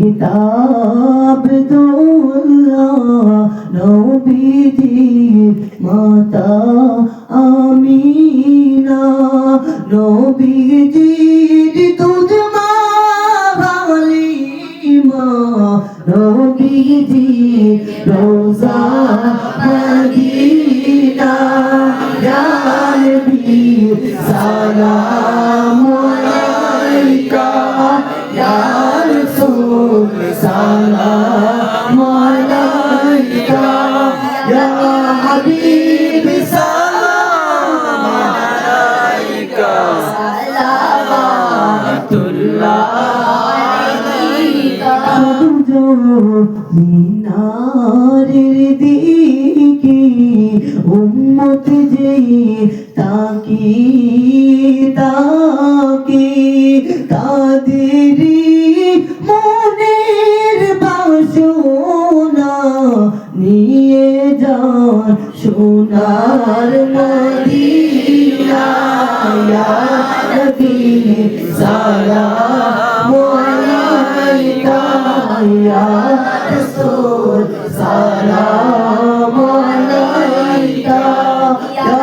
কিতাব দোল্লা নবীজির মাতা আমিনা নবীজির দুধ মা হালিমা নবীজির রোজা মদিনা ইয়া নবী সালাম আলাইকা ইয়া রাসূল সালাম আলাইকা ইয়া হাবিব সালাম আলাইকা সালাওয়াতুল্লাহ আলাইকা মিনারের দিকে উম্মত যে তাকি তাকি তাদের মনের বাসনা নিয়ে যান সোনার মদিনা ইয়া নবী সালাম আলাইকা ইয়া রাসূল সালাম আলাইকা ইয়া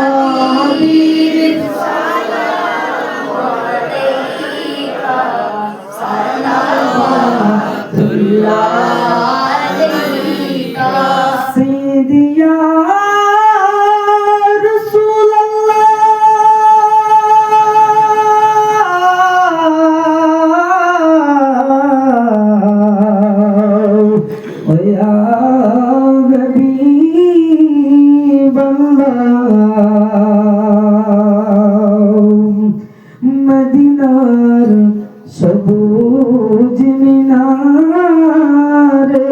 হাবিব সালাম আলাইকা সালাওয়াতুল্লাহ আলাইকা সিদিয়া মদিনার সবুজ মিনারে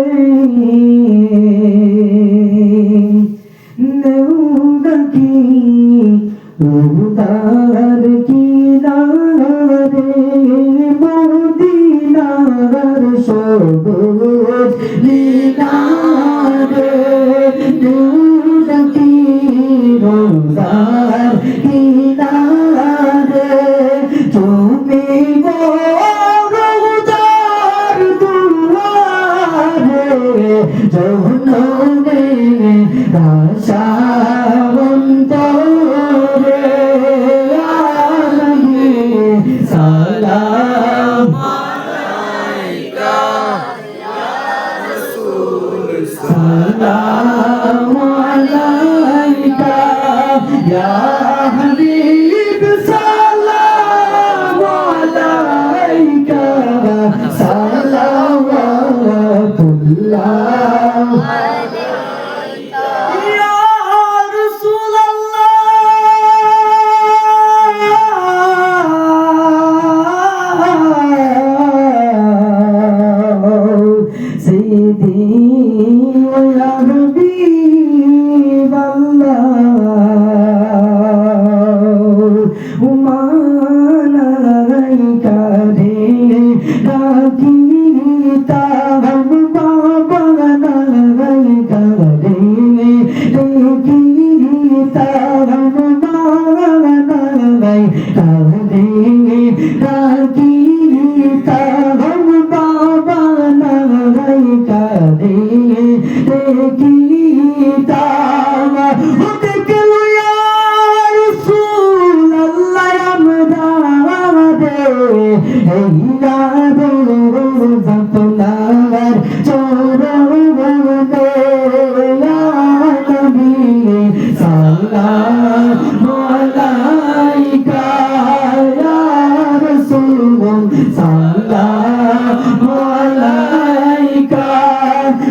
নেউডকি উদার কিনারে মদিনার সবুজ মিনারে নেউডকি উদার কিনারে তুমি রোজার দুয়ারে জহনমে আশাবন্তরে আলহি সালাম আলাইকা ইয়া রাসূল সালাম আলাইকা ইয়া হাবিব সালাম আলাইকা সালাওয়াতুল্লাহ আলাইকা ইয়া রাসূলুল্লাহ সাইয়্যিদি ওয়া ইয়া হাবিবাল্লাহ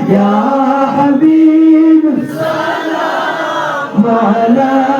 Ya Habib, salam alaikum.